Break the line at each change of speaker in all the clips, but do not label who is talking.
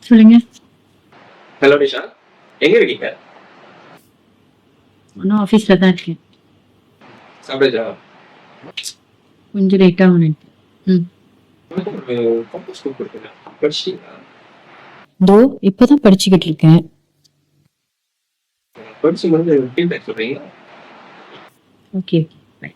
சொல்லுங்க.
ஹலோ நிஷா, எங்க இருக்கீங்க?
நானும் ஆஃபீஸ்ல தான் இருக்கேன்.
சாப்பிட்டாச்சா?
கொஞ்சம் லேட்டா வந்துட்டேன். ம்.
எனக்கு ஒரு கம்போஸ் புக் இருக்குங்க. படிச்சிட்டீங்களா?
இதோ இப்பதான் படிச்சுக்கிட்டு இருக்கேன்.
படிச்சு முடிஞ்சு ஃபீட்பேக் சொல்றீங்களா?
ஓகே. பை.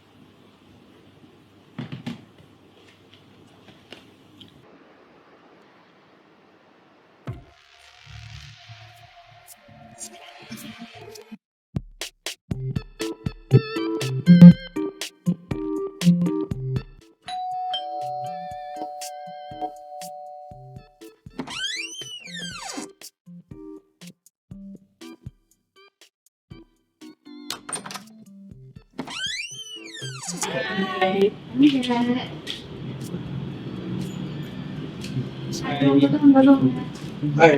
ஹாய்.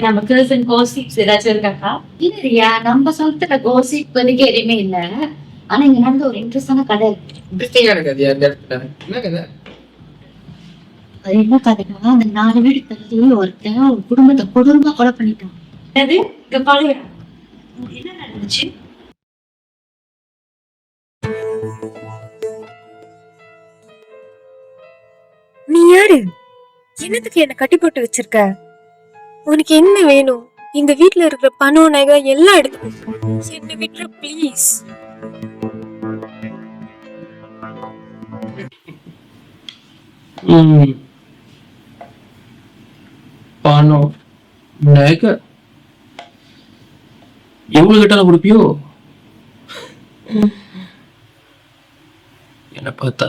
நம்ம கேர்ள்ஸ் கோசிப்ஸ் ஏதாச்சும் இருக்காக்கா?
இல்லையா, நம்ம சொல்றதுல கோசிப் இப்போதைக்கு எதுவுமே இல்ல. ஆனா இங்க நடந்த ஒரு இன்ட்ரெஸ்டான கதை இருக்கு.
இன்ட்ரெஸ்டிங்கான கதையா இந்த இடத்துல? என்ன கதை?
அது என்ன கதைன்னா, அந்த 4 வீடு தள்ளி ஒருத்தன் ஒரு குடும்பத்தை கொடூரமா கொலை பண்ணிட்டான்.
என்னது? இங்க பாருங்க. என்ன நடந்துச்சு?
நீ யாரு? என்னத்துக்கு என்ன கட்டி போட்டு வச்சிருக்க? உனக்கு என்ன வேணும்? இந்த வீட்ல இருக்கிற பணம் நகை எல்லாம் எடுத்து என்ன விட்டுரு ப்ளீஸ்.
பணம் நகை எவ்வளவு கேட்டாலும் கொடுப்பியோ? என்ன பார்த்தா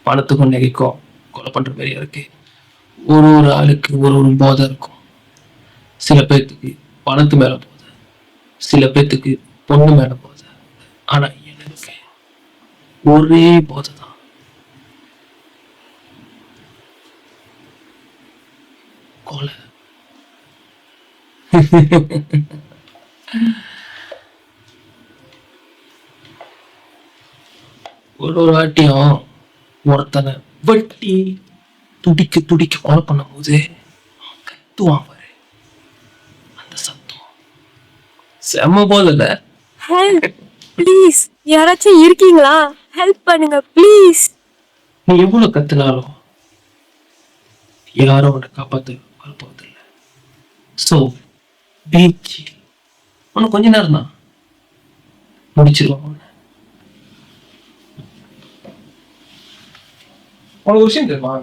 பணத்துக்கும் நகைக்கும் கொலை பண்ற மாதிரியா இருக்கு. ஒரு ஒரு ஆளுக்கு ஒரு ஒரு போதை இருக்கும். சில பேர்த்துக்கு பணத்து மேல போதை, சில பேர்த்துக்கு பொண்ணு மேல போதை. ஆனா எனக்கு ஒரே போதை தான், கொலை. ஒரு ஒரு வாட்டியும் ஒருத்தனை வெட்டி துடிக்க துடிக்க கொலை பண்ணும் போது கத்துவான் பாரு, அந்த சத்தம் செம்ம போதில்ல?
Help please. யாராச்சும் இருக்கீங்களா? ஹெல்ப் பண்ணுங்க ப்ளீஸ்.
நீ எவ்வளவு கத்துனாலும் யாரும் உன்னை காப்பாத்த வரப்போவதில்லை. ஸோ பீச் உனக்கு கொஞ்ச நேரம் தான் முடிச்சிருவான் உன்னை. உனக்கு ஒரு விஷயம் தெரியுமா?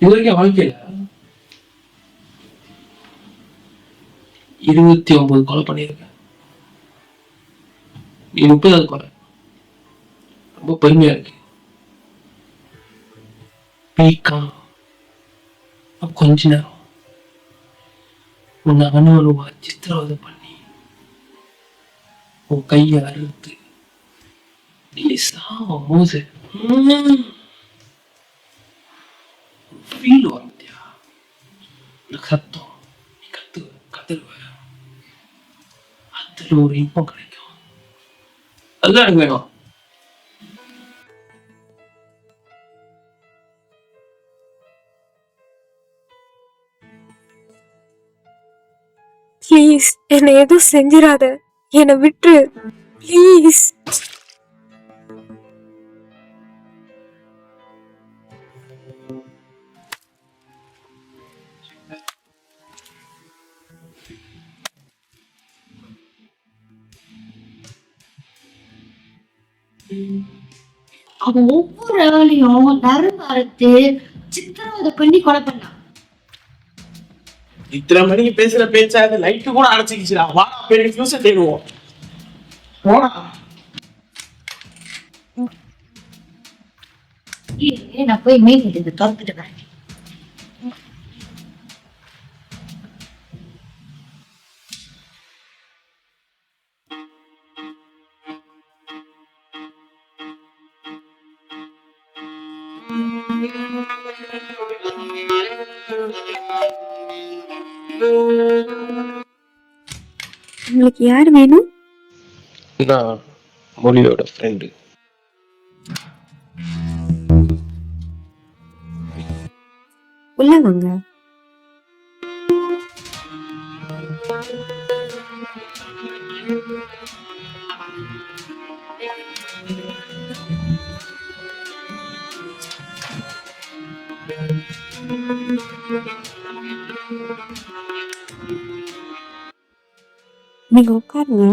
இது வரைக்கும் வாழ்க்கையில 29 கொலை பண்ணியிருக்கேன். நீ 30வது கொலை. ரொம்ப பெருமையா இருக்கு. பீக்கா கொஞ்ச நேரம் உன்னை அணுவணுவா சித்திரவதை பண்ணி உன் கையை அறுத்து நீ சாவும் போது ஃபீல் வரும் பத்தியா? இந்த சத்தம் நீ கத்துருவ, அதுல ஒரு இன்பம் கிடைக்கும். அதுதான் எனக்கு வேணும்.
ப்ளீஸ் என்னை எதுவும் செஞ்சிடாத. என்னை விட்டுரு ப்ளீஸ்.
அவன் ஒவ்வொரு ஆளையும் நரம்பு அறுத்து சித்திரவதை பண்ணி கொலை பண்ணான்.
இத்தனை மணிக்கு பேசுற பேச்சா லைட்டு கூட அடைச்சிக்கிச்சுடா. வாடா போய் ஃபியூஸை தேடுவோம். போடா.
நான் போய் மெயின் இது திறந்துட்டு வரேன்.
உங்களுக்கு யார் வேணும்?
நான் மொழியோட ஃப்ரெண்டு.
உள்ள வாங்க. நீங்க உட்காருங்க.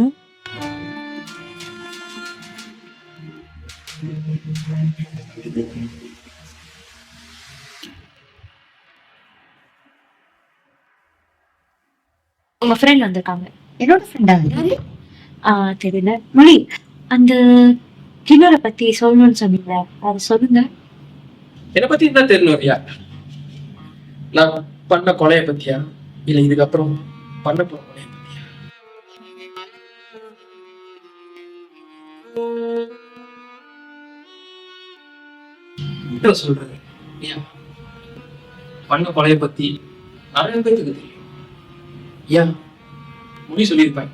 உங்க ஃப்ரெண்ட் வந்திருக்காங்க.
என்னோட ஃப்ரெண்டா?
தெரியல. மொழி, அந்த கிணறை பத்தி சொல்லணும்னு சொன்னீங்க, அதை சொல்லுங்க.
என்னை பத்தி என்ன தெரியணும்? யா நான் பண்ண கொலைய பத்தியா, இல்ல இதுக்கப்புறம் பண்ண போற கொலைய பத்தியா? சொல்றது யா, பண்ண கொலைய பத்தி நிறைய பேருக்கு தெரியும். ஏன் முடி சொல்லியிருப்பேன்,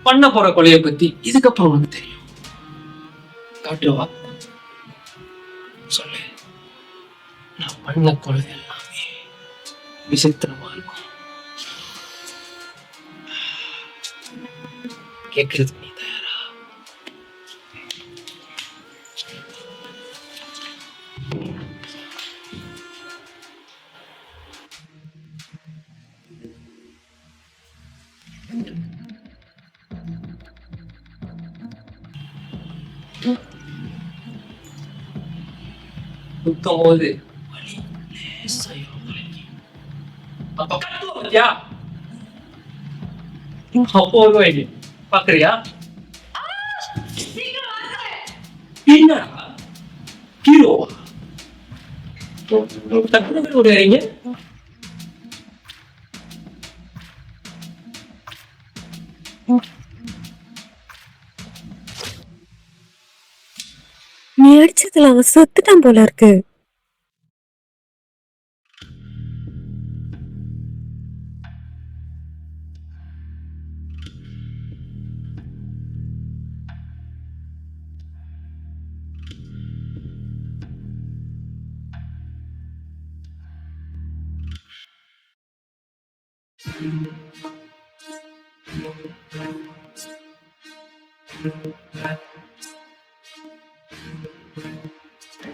பண்ண போற கொலைய பத்தி இதுக்கப்புறம் உனக்கு தெரியும். காட்டுவா சொல்லு. நான் பண்ண கொலை எல்லாமே விசித்திரமா இருக்கும். கேட்கறதுக்கு நீ தயாரா? குத்தும் போது வலி லேசா இறங்கும். அப்ப கத்துவ பத்தியா? அப்போ ஒரு வயது பாக்குறியா? என்ன ஹீரோவா? டக்குனு பேர் ஓடுறீங்க.
நீ அடிச்சதுல அவன் செத்துட்டான் போல இருக்கு.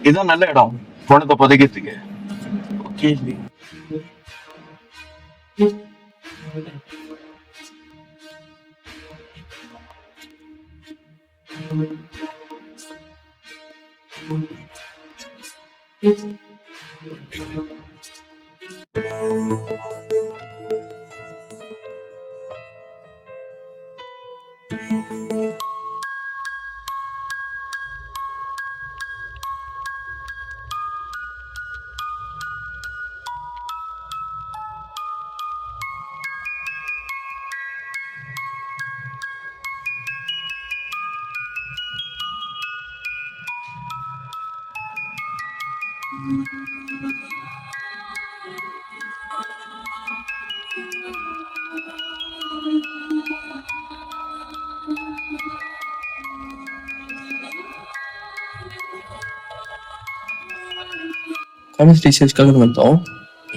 இதான் நல்ல இடம் பணத்தை புதைக்கிறதுக்கு.
கேள்வி
காலேஜ் ரிசர்ச்காக வந்தோம்.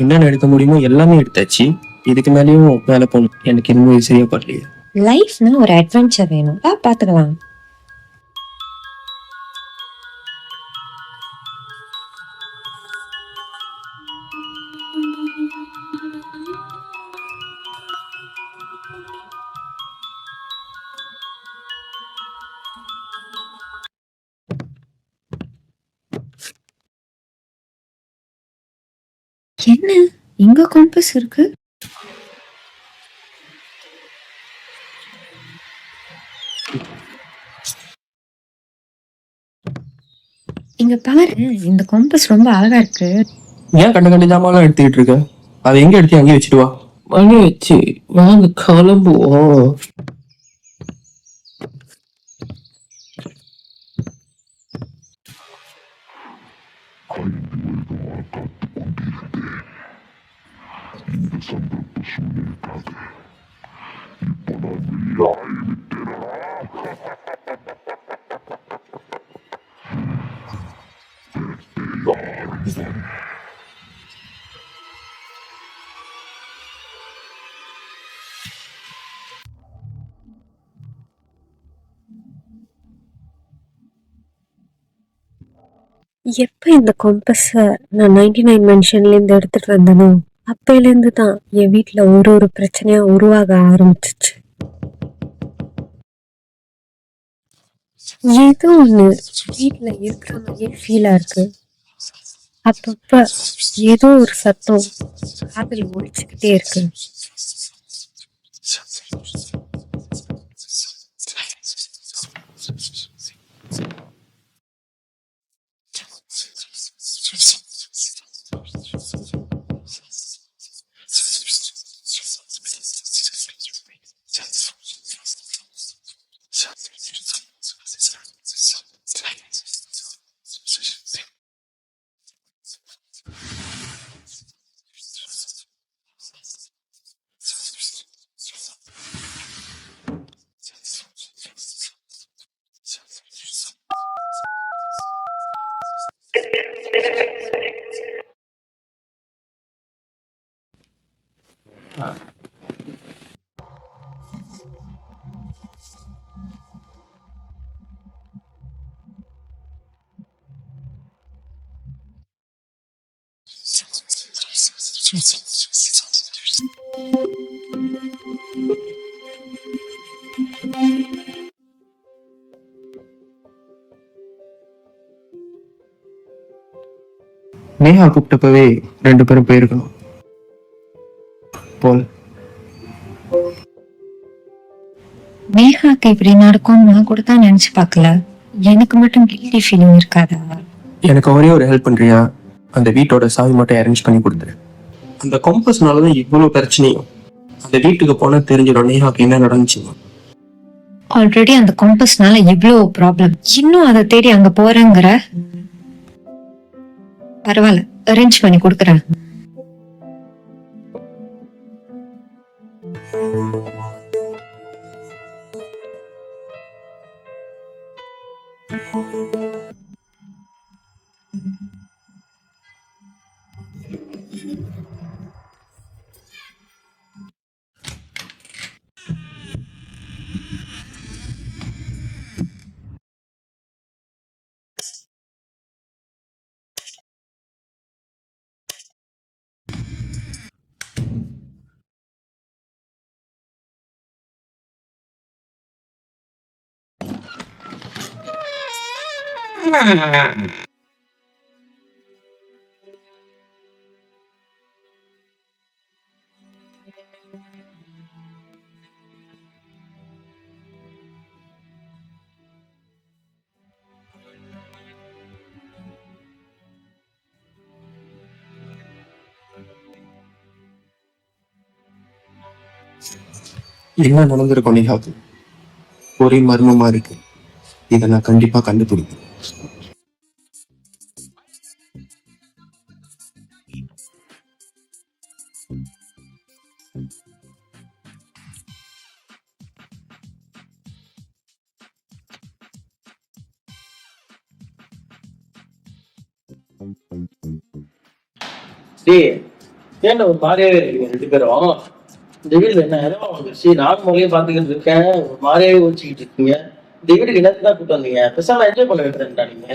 என்னென்ன எடுக்க முடியுமோ எல்லாமே எடுத்தாச்சு. இதுக்கு மேலேயும் மேலே போகணும். எனக்கு இன்னும் சரியா படலையே.
லைஃப்னா ஒரு அட்வென்ச்சர் வேணும். பாத்துக்கலாம். என்ன இங்க காம்பஸ் இருக்கு? இங்க பாரு, இந்த காம்பஸ் ரொம்ப அழகா இருக்கு.
ஏன் கண்ட கண்ட ஜாமான்லாம் எடுத்துக்கிட்டு இருக்க? அதை எங்க எடுத்து அங்கேயே வச்சுட்டு வா. மணி வச்சு வாங்க கிளம்புவோம்.
எப்ப இந்த காம்பஸ நான் 99 மென்ஷன்ல இருந்து எடுத்துட்டு வந்தனோ அப்பையில இருந்து தான் என் வீட்ல ஒரு பிரச்சனையா உருவாக ஆரம்பிச்சிச்சு. ஏதோ ஒண்ணு வீட்ல இருக்கிற மாதிரியே ஃபீலா இருக்கு. அப்பப்ப ஏதோ ஒரு சத்தம் காதுல ஒலிச்சுக்கிட்டே இருக்கு.
நேஹா கூப்பிட்டப்பவே 2 பேரும் போயிருக்கணும் போல்.
நேஹாக்கு இப்படி நடக்கும் நான் கூட தான் நினைச்சு பார்க்கல. எனக்கு மட்டும் கில்ட்டி ஃபீலிங் இருக்காதா?
எனக்கு ஒரே ஒரு ஹெல்ப் பண்றியா? அந்த வீட்டோட சாவி மட்டும் அரேஞ்ச் பண்ணி கொடுத்துரு. அந்த காம்பஸ்னாலதான் இவ்வளவு பிரச்சனையும். அந்த வீட்டுக்கு போனா தெரிஞ்சிடும் நேஹாக்கு என்ன நடந்துச்சு.
ஆல்ரெடி அந்த காம்பஸ்னால இவ்வளவு ப்ராப்ளம், இன்னும் அதை தேடி அங்க போறேங்கிற. பரவாயில்ல, அரேஞ்ச் பண்ணி கொடுக்குறேன்.
என்ன நடந்திருக்கும் நேஹாக்கு? ஒரே மர்மமா இருக்கு. இதை நான் கண்டிப்பா கண்டுபிடிப்பேன்.
ஏன் ஒரு மாதிரியாவே இருக்கீங்க 2 பேரும்? இந்த வீட்டுல என்ன இடமா வந்துருச்சு? நானும் முறையும் பாத்துக்கிட்டு இருக்கேன், ஒரு மாதிரியாவே ஒழிச்சுக்கிட்டு இருக்கீங்க. இந்த வீட்டுக்கு என்னத்துக்கு தான் கூட்டு வந்தீங்க? பெருசாக என்ஜாய் பண்ண வைக்கிறேன்டா நீங்க.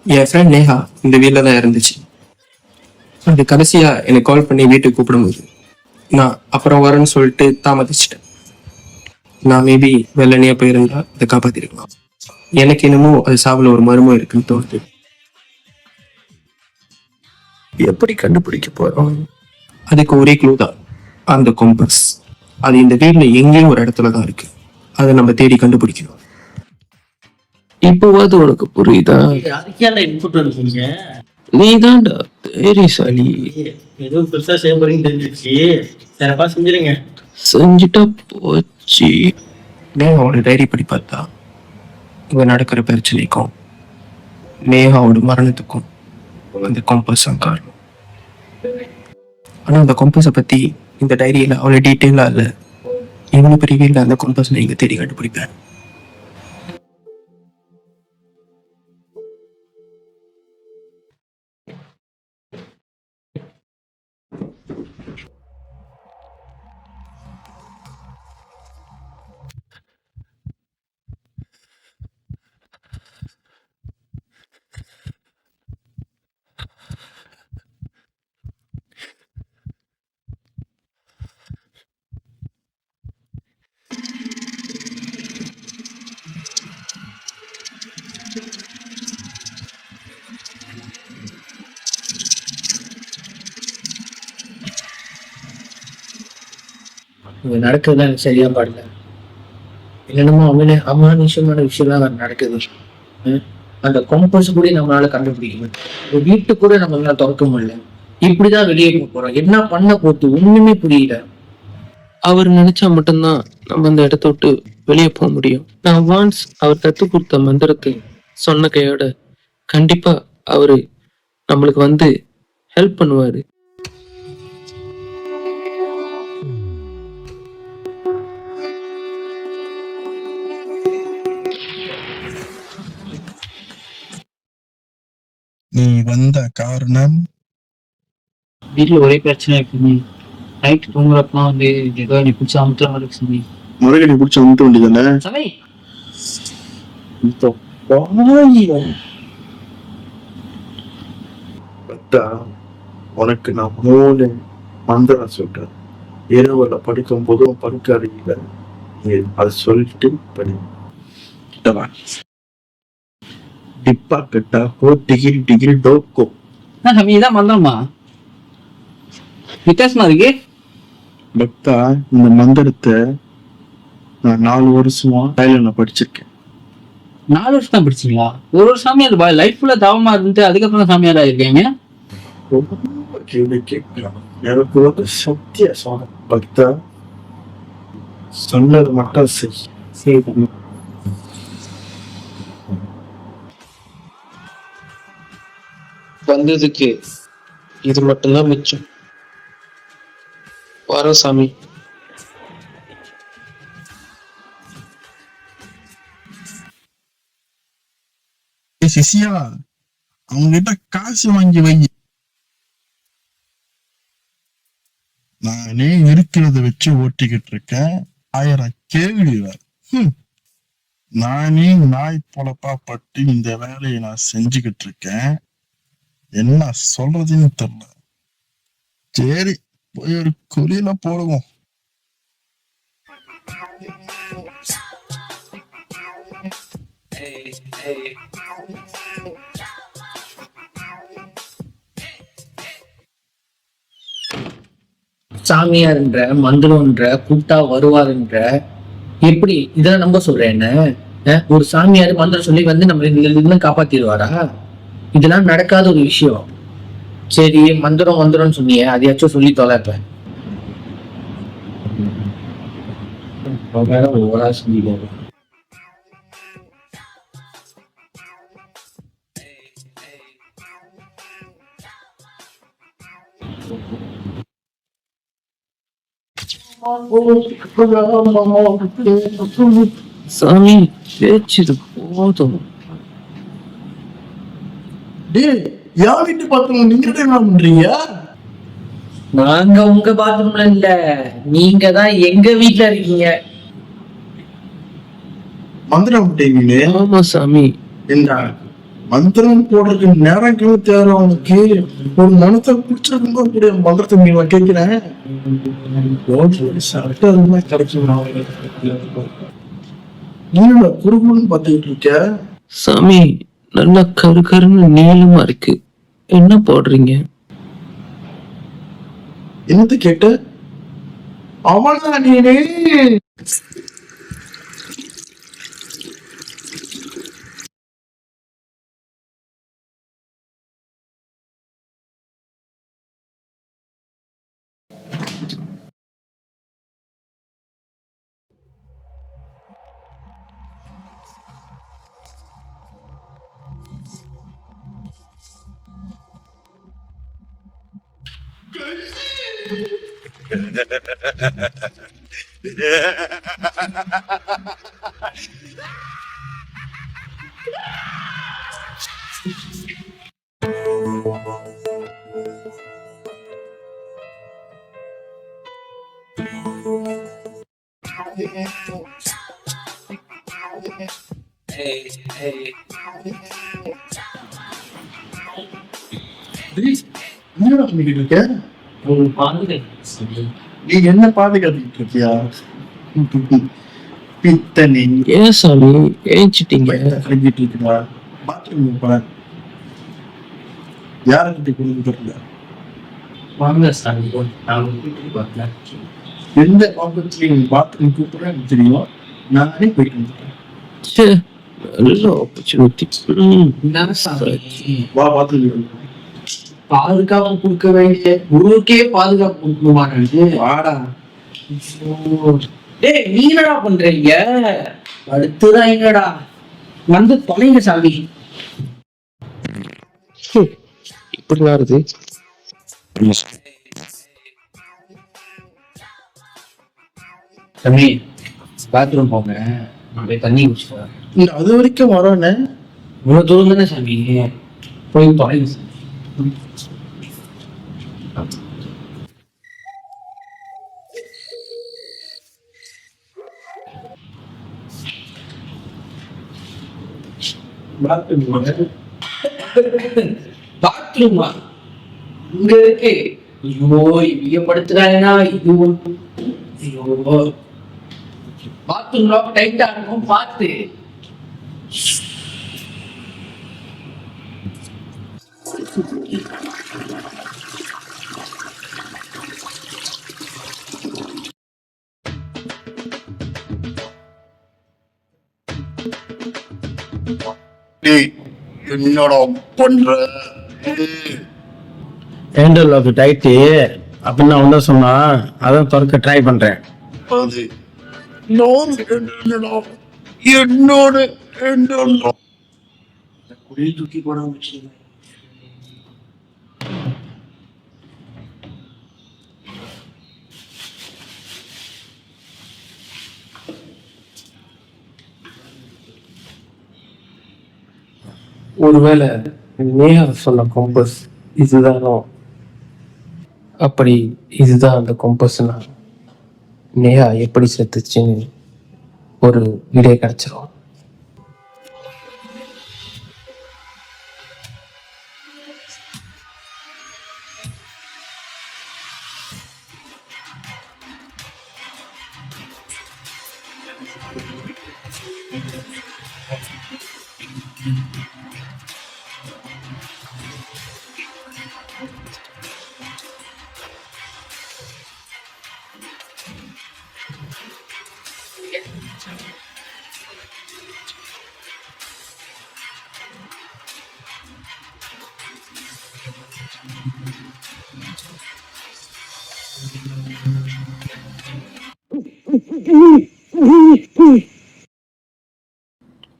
என் ஃப்ரெண்ட் நேஹா இந்த வீட்டில் தான் இருந்துச்சு. அது கடைசியா எனக்கு கால் பண்ணி வீட்டுக்கு கூப்பிடும்போது நான் அப்புறம் வரேன்னு சொல்லிட்டு தாமதிச்சிட்டேன். நான் மேபி வெள்ளனையா போயிருந்தா அதை காப்பாத்திருக்கலாம். எனக்கு என்னமோ அது சாவுல ஒரு மர்மம் இருக்குன்னு தோணுது. எப்படி கண்டுபிடிக்க போறோம்? அதுக்கு ஒரே க்ளூ தான், அந்த கொம்பஸ். அது இந்த வீட்ல எங்கேயும் ஒரு இடத்துலதான் இருக்கு. அதை நம்ம தேடி கண்டுபிடிக்கணும். இப்போவாது உனக்கு புரியுதா?
அதுக்கே இன்புட் இருக்கீங்க.
நீதான்டா தைரியசாலி.
ஏதோ பெருசா செய்ய போறீங்கன்னு தெரிஞ்சிருச்சு. சிறப்பா செஞ்சிருங்க.
செஞ்சுட்டா போச்சு. நேஹாவோட டைரி படி பார்த்தா இங்க நடக்கிற பிரச்சனைக்கும் நேஹாவோட மரணத்துக்கும் அந்த கொம்பஸ் தான் காரணம். ஆனா அந்த கொம்பஸை பத்தி இந்த டைரியில அவ்வளவு டீட்டெயிலா இல்ல. இவ்வளவு பெரிய வீட்டுல அந்த கொம்பஸ் நீங்க தேடி கண்டுபிடிப்பேன்.
இங்க நடக்குதுதான் எனக்கு சரியா பாடல. என்னென்னமோ அமானுஷமான விஷயம் நடக்குது. அந்த கொம்பஸ் கூட நம்மளால கண்டுபிடிக்க முடியல. வீட்டு கூட நம்மளால திறக்க முடியல. இப்படிதான் வெளியே போறோம். என்ன பண்ண போட்டு ஒண்ணுமே புரியல.
அவர் நினைச்சா மட்டும்தான் நம்ம அந்த இடத்த விட்டு வெளியே போக முடியும். நான் வான்ஸ் அவர் கத்து கொடுத்த மந்திரத்தை சொன்ன கையோட கண்டிப்பா அவரு நம்மளுக்கு வந்து ஹெல்ப் பண்ணுவாரு.
நீ வந்த காரணம்?
வீட்டுல ஒரே பிரச்சனை இருக்குங்க. நைட் தூங்குறப்பலாம் வந்து ஏதோ நீ பிடிச்ச அமுத்துற மாதிரி இருக்கு சாமி.
முருகனை பிடிச்ச அமுத்த வேண்டியதானே?
சாமி
உனக்கு நான் 3 மந்திரம் சொல்றேன். இரவுல படிக்கும் போதும் படுக்க அறையில அதை சொல்லிட்டு படி. டிப்பா கட்டா டிகிரி டிகிரி டோக்கோ.
சாமி இதான் மந்திரமா? வித்தியாசமா இருக்கு.
பக்தா, இந்த மந்திரத்தை நான் 4 வருஷமா தைலண்ட்ல படிச்சிருக்கேன்.
4 வருஷம் தான் படிச்சீங்களா? ஒரு சாமியார் லைஃப் ஃபுல்லா தவமா இருந்துட்டு அதுக்கப்புறம் சாமியாரா இருக்கீங்க.
ரொம்ப கேள்வி கேட்கலாம். எனக்கு வந்து சத்திய சொன்ன பக்தா, சொன்னது மட்டும் செய்.
வந்ததுக்கு இது மட்டும்தான் மிச்சம். வரோம் சாமி.
சிசியா, அவங்க கிட்ட காசு வாங்கி வை. நானே இருக்கிறத வச்சு ஓட்டிக்கிட்டு இருக்கேன். 1000 கேள்வி வேற. நானே நாய் பொழப்பா பட்டு இந்த வேலையை நான் செஞ்சுக்கிட்டு இருக்கேன். என்ன சொல்றதுன்னு தெரியல. சரி, போய் ஒரு குறியில போடுவோம்.
சாமியார்ன்ற மந்திரம்ன்ற கூட்டா வருவாருன்ற எப்படி இதெல்லாம் நம்ப சொல்றேன்? என்ன ஒரு சாமியார் மந்திரம் சொல்லி வந்து நம்ம இதுல காப்பாத்திடுவாரா? இதெல்லாம் நடக்காத ஒரு விஷயம். சரி, மந்திரம்னு சொன்னீங்க, அதையாச்சும் சொல்லி தொலைப்ப.
சாமி பேச்சுது போதும்.
யார் வீட்டு பார்த்தவங்க நீங்க என்ன பண்றீங்க?
நாங்க உங்க பாத்ரூம்ல இல்ல, நீங்க தான் எங்க வீட்டுல இருக்கீங்க.
மந்திரம் விட்டீங்களே?
ஆமா சாமி.
என்ன மந்திரம் போடுறதுக்கு நேரங்கள் தேவை உனக்கு. ஒரு மனத்தை பிடிச்சிருக்கும் கூட மந்திரத்தை நீ கேட்கிறேன். அதுமே கிடைக்கும். நீ குறுகுன்னு பார்த்துக்கிட்டு இருக்க.
சாமி நல்லா கரு கருன்னு நீளமா இருக்கு, என்ன போடுறீங்க?
என்னது கேட்ட? அவன்தான் நீனே. என்னடா பண்ணிக்கிட்டு இருக்க? நீ என்ன பாதுகாத்துக்கிட்டு இருக்கியா? பித்தனி
ஏன் சாமி ஏஞ்சிட்டீங்க?
கழிஞ்சிட்டு இருக்கா? பாத்ரூம் பாரு. யாருக்கிட்ட கொடுத்துருக்க?
வாங்க சாமி, நான் வீட்டுக்கு பார்த்தேன்.
எந்த பாத்திரத்துலையும் பாத்ரூம் கூப்பிடுறேன் எனக்கு தெரியும். நானே போயிட்டு வந்துட்டேன்.
நல்ல ஆப்பர்ச்சுனிட்டி.
வா பாத்ரூம்.
பாதுகாப்பு கொடுக்க வேண்டிய குருவுக்கே பாதுகாப்பு கொடுக்கணுமா? வாடா. டேய் நீ என்னடா பண்றீங்க? அடுத்துதான் என்னடா வந்து தொலைங்க சாமி.
இப்படி வருது.
சாமி பாத்ரூம் போங்க, நான் போய் தண்ணி குடிச்சுக்கிறேன்.
அது வரைக்கும் வரோன்னு
இவ்வளவு தூரம் தானே சாமி, போய் தொலைங்க சாமி. பாத்ரூமா இங்க இருக்கு? ஐயோ வியப்படுத்துறாங்கன்னா இது ஐயோ பாத்ரூம் ரொம்ப டைட்டா இருக்கும், பார்த்து.
என்னோட பண்ற
ஹேண்டில் ஆஃப் டைட்டு அப்படின்னு நான் வந்து சொன்னா அதான் திறக்க ட்ரை பண்றேன்.
அது என்னோட
தூக்கி போட முடிச்சு.
ஒருவேளை நேஹா சொன்ன கம்பஸ் இதுதானோ? அப்படி இதுதான் அந்த கம்பஸ்னா நேஹா எப்படி செத்துச்சுன்னு ஒரு வீடியோ கிடைச்சிரும்.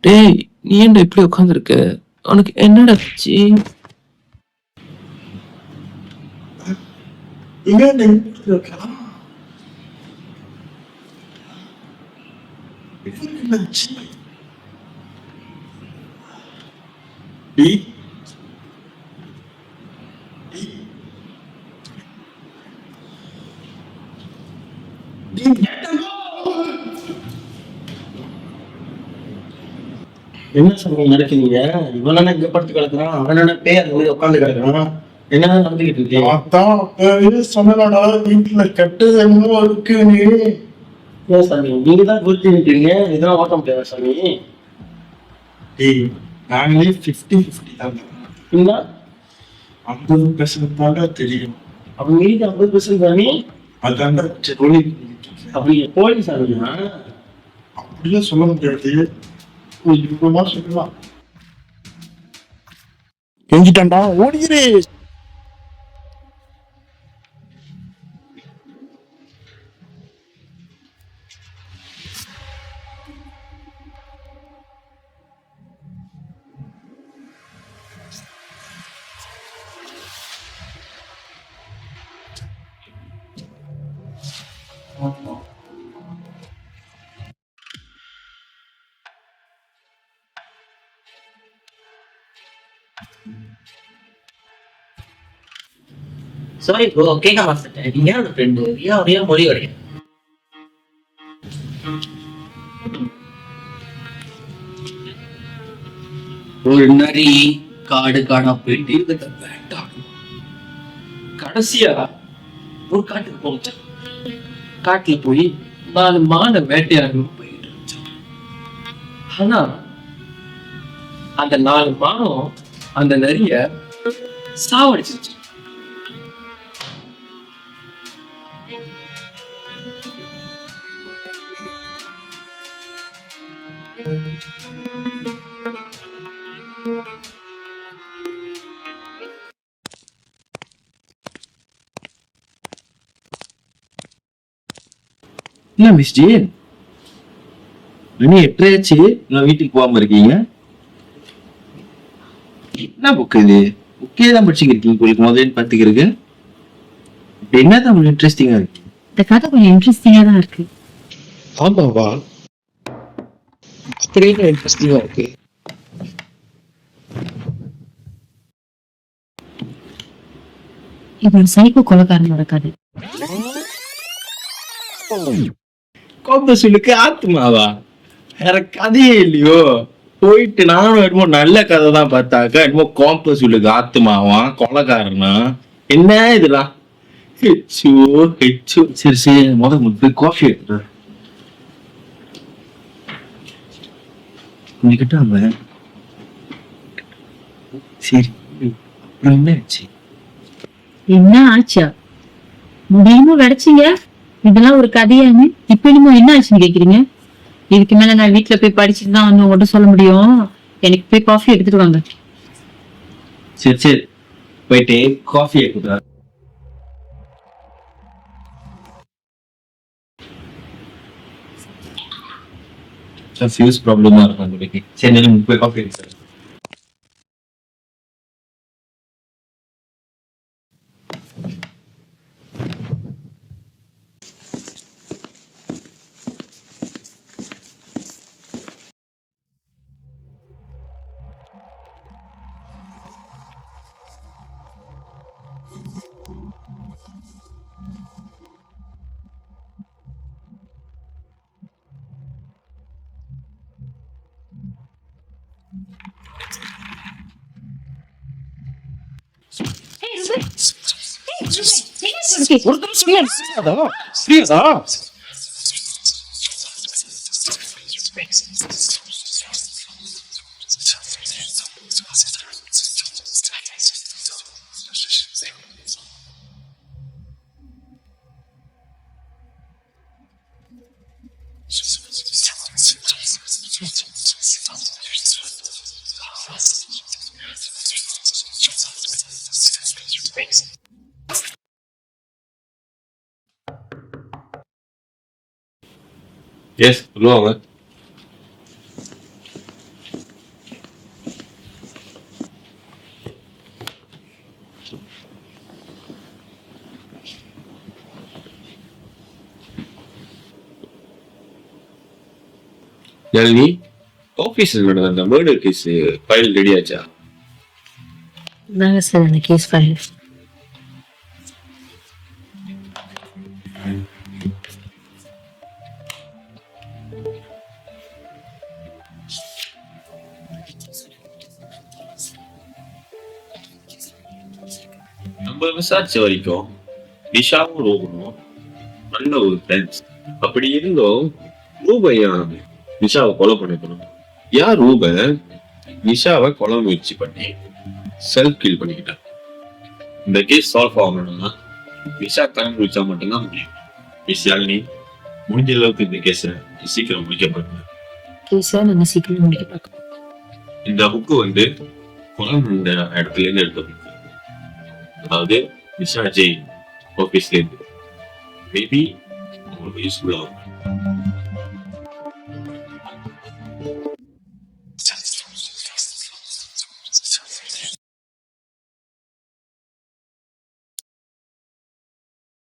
டேய் நீ ஏன்டா இப்படி உட்காந்துருக்க? உனக்கு என்னடா ஆச்சு?
என்ன சாமி நடக்குதுங்க? இவன் என்ன இங்க படுத்து கிடக்குறான், அவன் என்ன பேய் அந்த மாதிரி உட்காந்து கிடக்குறான், என்ன நடந்துகிட்டு இருக்கு?
அதான் அப்பவே சொன்னடா, வீட்டுல கெட்டது என்னமோ இருக்கு. நீ
ஏன் சாமி நீங்க தான் குறிச்சுட்டீங்க, இதெல்லாம் ஓட்ட முடியாதா சாமி?
டேய், நாங்களே 50-50 தான்.
இன்னும்
50% தாண்டா தெரியும்.
அப்ப மீதி 50% சாமி.
அதான்டா சொல்லி
அப்படி போலீஸ் சாமியா?
அப்படிலாம் சொல்ல முடியாது. இவ்வளவுமா சொல்லலாம். கெஞ்சிட்டான்டா, ஓடிக்கிறே.
சாரி ப்ரோ, கேட்க மாட்டேன். நீங்க யாரோட ஃப்ரெண்டு? ஏன் மொழி வரைய? ஒரு நரி காடு காடா போயிட்டு இருக்க வேண்டாம். கடைசியா ஒரு காட்டுக்கு போச்சு. காட்டுல போய் 4 மானை வேட்டையாடணும் போயிட்டு இருந்துச்சு. ஆனா அந்த 4 மானும் அந்த நரிய சாவடிச்சிருச்சு.
இல்ல மிஸ் ஜி, மணி 8:30 நான் வீட்டுக்கு போகாம இருக்கீங்க. என்ன புக் இது? புக்கே தான் படிச்சுக்கிட்டு இருக்கீங்க உங்களுக்கு முதல்ல பார்த்துக்கிறதுக்கு. இப்ப என்னதான் உங்களுக்கு இன்ட்ரெஸ்டிங்கா இருக்கு?
இந்த கதை கொஞ்சம் இன்ட்ரெஸ்டிங்கா தான் இருக்கு.
ஆமாவா? அப்படியே இன்ட்ரெஸ்டிங்கா இருக்கு.
இது ஒரு சைக்கோ கொலைக்காரனோட கதை.
கோபசுலுக்கு ஆத்மாவா? வேற கதையே இல்லையோ? போயிட்டு நானும் என்னமோ நல்ல கதை தான் பார்த்தாக்கா என்னமோ கோம்பசுலுக்கு ஆத்மாவா கொலைக்காரனா? என்ன இதெல்லாம்? ஹெச்சோ ஹெச்சோ. சரி சரி, முதல் போய் காஃபி எடுத்துட்டு கொஞ்சம் கிட்ட வந்தேன். சரி, அப்புறம் என்ன ஆச்சு?
என்ன ஆச்சா? முடியுமோ கிடைச்சிங்க. இதெல்லாம் ஒரு கதையாங்க. இப்ப என்னமோ என்ன ஆச்சுன்னு கேக்குறீங்க? இதுக்கு மேல நான் வீட்டுல போய் படிச்சுட்டு தான் வந்து உங்கள்கிட்ட சொல்ல முடியும். எனக்கு போய் காஃபி எடுத்துட்டு வாங்க.
சரி சரி, போயிட்டு காஃபி எடுத்துட்டு ஃபியூஸ் ப்ராப்ளமா இருக்கும் உங்களுக்கு. சரி, நீங்க போய் காஃபி எடுத்து. எஸ், சொல்லுவாங்க. யாழினி, ஆபீஸ்ல நடந்த அந்த மர்டர் கேஸ் ஃபைல் ரெடி ஆச்சா?
நாங்க சார் அந்த கேஸ் ஃபைல்.
நம்ம விசாரிச்ச வரைக்கும் நிஷாவும் ரூபனும் நல்ல ஒரு ஃப்ரெண்ட்ஸ். அப்படி இருந்தும் ரூபன் ஏன் நிஷாவை கொலை பண்ணிக்கணும்? யார் ரூபன் நிஷாவை கொலை முயற்சி பண்ணி செல்ஃப் கில் பண்ணிக்கிட்டான். இந்த கேஸ் சால்வ் ஆகணும்னா நிஷா கண்டுபிடிச்சா மட்டும்தான் முடியும். மிஸ் யாழினி, முடிஞ்ச அளவுக்கு இந்த கேஸை சீக்கிரம் முடிக்கப்படுங்க.
கேஸை நாங்க சீக்கிரம் முடிக்க பார்க்கணும்.
இந்த புக்கு வந்து கொலை இந்த இடத்துல இருந்து எடுத்த புக்கு. அதாவது நிஷா ஜெயின் ஆஃபீஸ்ல இருந்து. மேபி உங்களுக்கு யூஸ்ஃபுல் ஆகும்.